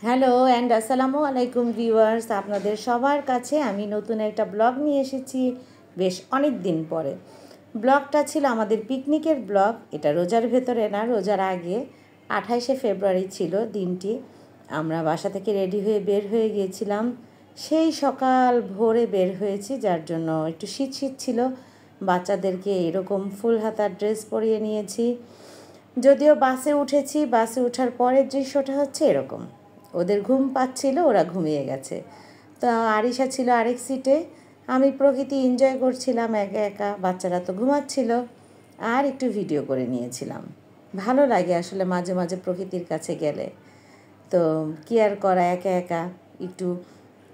Hello and আসসালামু আলাইকুম viewers, আপনাদের সবার কাছে আমি নতুন একটা ব্লগ নিয়ে এসেছি বেশ অনেক দিন পরে। ব্লগটা ছিল আমাদের পিকনিকের ব্লগ। এটা রোজার ভেতরে না, রোজার আগে 28শে ফেব্রুয়ারি ছিল দিনটি। আমরা বাসা থেকে রেডি হয়ে বের হয়ে গিয়েছিলাম। সেই সকাল ভোরে বের হয়েছি, যার জন্য একটু শীত শীত ছিল। বাচ্চাদেরকে এরকম ফুল হাতার ড্রেস পরিয়ে নিয়েছি। যদিও বাসে উঠেছি, বাসে ওঠার পরের দৃশ্যটা হচ্ছে এরকম। ওদের ঘুম পাচ্ছিল, ওরা ঘুমিয়ে গেছে। তো আরিশা ছিল আরেক সিটে। আমি প্রকৃতি এনজয় করছিলাম একা একা, বাচ্চারা তো ঘুমাচ্ছিল, আর একটু ভিডিও করে নিয়েছিলাম। ভালো লাগে আসলে মাঝে মাঝে প্রকৃতির কাছে গেলে। তো কি আর করা, একা একা একটু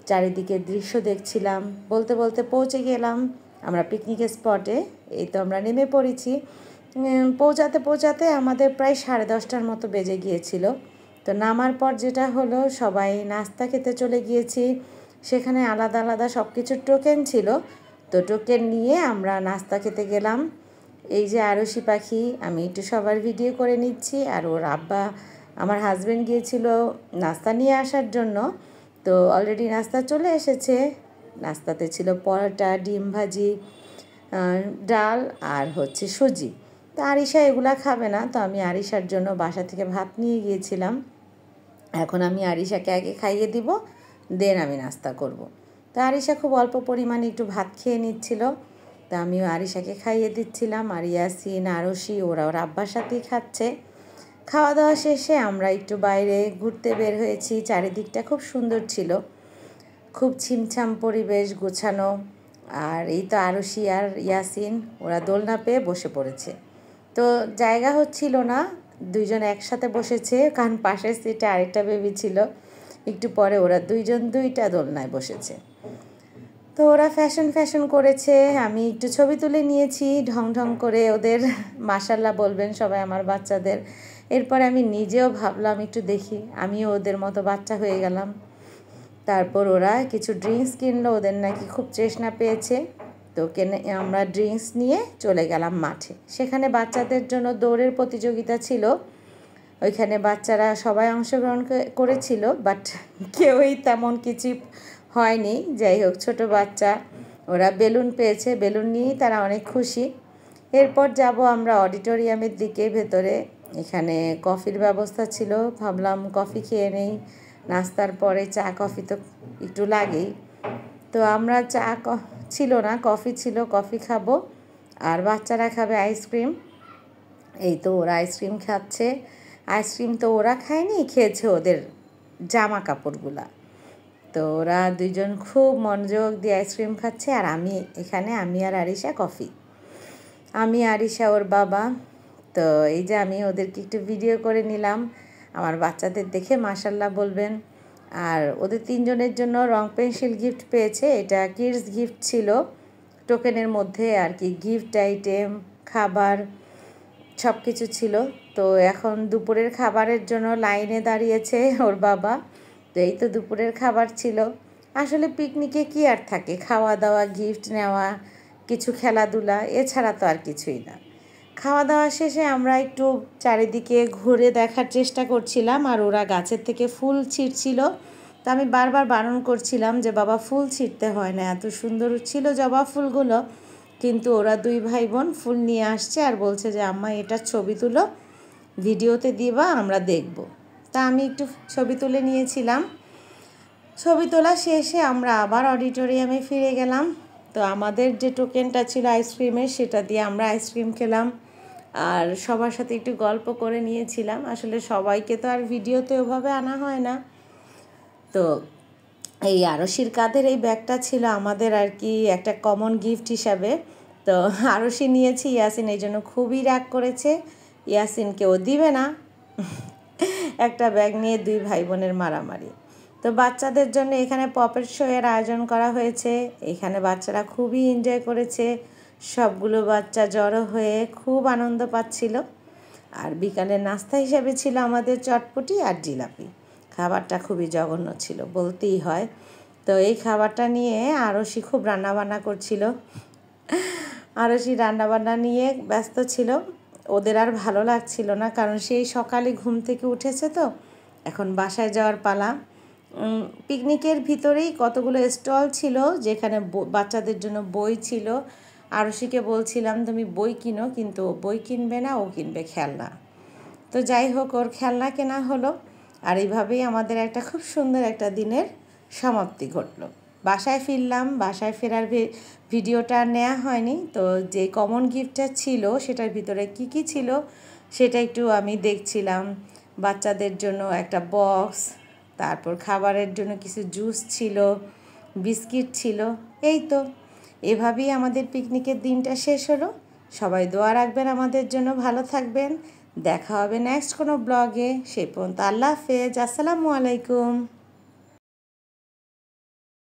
চারিদিকের দৃশ্য দেখছিলাম। বলতে বলতে পৌঁছে গেলাম আমরা পিকনিকের স্পটে। এই তো আমরা নেমে পড়েছি। পৌঁছাতে পৌঁছাতে আমাদের প্রায় 10:30টার মতো বেজে গিয়েছিল। তো নামার পর যেটা হলো, সবাই নাস্তা খেতে চলে গিয়েছি। সেখানে আলাদা আলাদা সব কিছুর টোকেন ছিল। তো টোকেন নিয়ে আমরা নাস্তা খেতে গেলাম। এই যে আরশি পাখি, আমি একটু সবার ভিডিও করে নিচ্ছি। আর ওর আব্বা, আমার হাজব্যান্ড গিয়েছিল নাস্তা নিয়ে আসার জন্য। তো অলরেডি নাস্তা চলে এসেছে। নাস্তাতে ছিল পরোটা, ডিম ভাজি, ডাল আর হচ্ছে সুজি। তো আরিশা এগুলা খাবে না, তো আমি আরিশার জন্য বাসা থেকে ভাত নিয়ে গিয়েছিলাম। এখন আমি আরিশাকে আগে খাইয়ে দিব, দেন আমি নাস্তা করব। তো আরিশা খুব অল্প পরিমাণে একটু ভাত খেয়ে নিচ্ছিল। তো আমিও আরিশাকে খাইয়ে দিচ্ছিলাম। আর ইয়াসিন, আরশি ওরা ওর আব্বার সাথেই খাচ্ছে। খাওয়া দাওয়া শেষে আমরা একটু বাইরে ঘুরতে বের হয়েছি। চারিদিকটা খুব সুন্দর ছিল, খুব ছিমছাম পরিবেশ, গোছানো। আর এই তো আরশি আর ইয়াসিন ওরা দোলনা পেয়ে বসে পড়েছে। তো জায়গা হচ্ছিল না, দুইজন একসাথে বসেছে, কারণ পাশের সিটে আরেকটা বেবি ছিল। একটু পরে ওরা দুইজন দুইটা দোলনায় বসেছে। তো ওরা ফ্যাশন করেছে, আমি একটু ছবি তুলে নিয়েছি ঢং ঢং করে ওদের। মাশাল্লাহ বলবেন সবাই আমার বাচ্চাদের। এরপর আমি নিজেও ভাবলাম একটু দেখি, আমিও ওদের মতো বাচ্চা হয়ে গেলাম। তারপর ওরা কিছু ড্রিঙ্কস কিনলো, ওদের নাকি খুব তৃষ্ণা পেয়েছে। তো আমরা ড্রিঙ্কস নিয়ে চলে গেলাম মাঠে। সেখানে বাচ্চাদের জন্য দৌড়ের প্রতিযোগিতা ছিল। ওইখানে বাচ্চারা সবাই অংশগ্রহণ করেছিল, বাট কেউই তেমন কিছু হয়নি। যাই হোক, ছোট বাচ্চা ওরা বেলুন পেয়েছে, বেলুন নিয়েই তারা অনেক খুশি। এরপর যাব আমরা অডিটোরিয়ামের দিকে ভেতরে। এখানে কফির ব্যবস্থা ছিল, ভাবলাম কফি খেয়ে নেই। নাস্তার পরে চা কফি তো একটু লাগেই। তো আমরা ছিল না, কফি ছিল, কফি খাবো। আর বাচ্চারা খাবে আইসক্রিম। এই তো ওরা আইসক্রিম খাচ্ছে। আইসক্রিম তো ওরা খায়নি, খেয়েছে ওদের জামা কাপড়গুলা। তো ওরা দুইজন খুব মনোযোগ দিয়ে আইসক্রিম খাচ্ছে। আর আমি আর আরিশা কফি। আমি আরিশা ওর বাবা। তো এই যে আমি ওদেরকে একটু ভিডিও করে নিলাম। আমার বাচ্চাদের দেখে মাশাল্লাহ বলবেন। আর ওদের তিনজনের জন্য রং পেন্সিল গিফট পেয়েছে। এটা কিডস গিফট ছিল টোকেনের মধ্যে আর কি। গিফট আইটেম, খাবার সব কিছু ছিল। তো এখন দুপুরের খাবারের জন্য লাইনে দাঁড়িয়েছে ওর বাবা। তো এই তো দুপুরের খাবার ছিল। আসলে পিকনিকে কি আর থাকে, খাওয়া দাওয়া, গিফট নেওয়া, কিছু খেলাধুলা, এছাড়া তো আর কিছুই না। খাওয়া দাওয়া শেষে আমরা একটু চারিদিকে ঘুরে দেখার চেষ্টা করছিলাম। আর ওরা গাছের থেকে ফুল ছিঁড়ছিল। তো আমি বারবার বারণ করছিলাম যে বাবা, ফুল ছিঁড়তে হয় না, এত সুন্দর ছিল জবা ফুলগুলো। কিন্তু ওরা দুই ভাই বোন ফুল নিয়ে আসছে আর বলছে যে আম্মা এটা ছবি তুলো, ভিডিওতে দিবা, আমরা দেখব। তা আমি একটু ছবি তুলে নিয়েছিলাম। ছবি তোলা শেষে আমরা আবার অডিটোরিয়ামে ফিরে গেলাম। তো আমাদের যে টোকেনটা ছিল আইসক্রিমের, সেটা দিয়ে আমরা আইসক্রিম খেলাম। আর সবার সাথে একটু গল্প করে নিয়েছিলাম। আসলে সবাইকে তো আর ভিডিওতে ওভাবে আনা হয় না। তো এই আরশির কাঁধের এই ব্যাগটা ছিল আমাদের আর কি একটা কমন গিফট হিসাবে। তো আরশি নিয়েছি, ইয়াসিন এই জন্য খুবই রাগ করেছে। ইয়াসিনকে ও দিবে না। একটা ব্যাগ নিয়ে দুই ভাই বোনের মারামারি। তো বাচ্চাদের জন্য এখানে পপেট শো এর আয়োজন করা হয়েছে। এখানে বাচ্চারা খুবই এনজয় করেছে। সবগুলো বাচ্চা জড়ো হয়ে খুব আনন্দ পাচ্ছিল। আর বিকালের নাস্তা হিসেবে ছিল আমাদের চটপটি আর জিলাপি। খাবারটা খুবই জঘন্য ছিল বলতেই হয়। তো এই খাবারটা নিয়ে আরশি খুব রান্নাবান্না করছিল। আরশি রান্নাবান্না নিয়ে ব্যস্ত ছিল। ওদের আর ভালো লাগছিল না, কারণ সেই সকালে ঘুম থেকে উঠেছে। তো এখন বাসায় যাওয়ার পালা। পিকনিকের ভিতরেই কতগুলো স্টল ছিল, যেখানে বাচ্চাদের জন্য বই ছিল। আরশিকে বলছিলাম তুমি বই কিনো, কিন্তু বই কিনবে না, ও কিনবে খেলনা। তো যাই হোক, ওর খেলনা কেনা হলো। আর এইভাবেই আমাদের একটা খুব সুন্দর একটা দিনের সমাপ্তি ঘটলো। বাসায় ফিরলাম, বাসায় ফেরার ভিডিওটা নেওয়া হয়নি। তো যে কমন গিফটটা ছিল সেটার ভিতরে কি কি ছিল সেটা একটু আমি দেখছিলাম। বাচ্চাদের জন্য একটা বক্স, তারপর খাবারের জন্য কিছু জুস ছিল, বিস্কিট ছিল। এই তো এভাবেই আমাদের পিকনিকের দিনটা শেষ হলো। সবাই দোয়া রাখবেন আমাদের জন্য, ভালো থাকবেন। দেখা হবে নেক্সট কোনো ব্লগে। সেই পর্যন্ত আল্লাহ হাফেজ, আসসালামু আলাইকুম।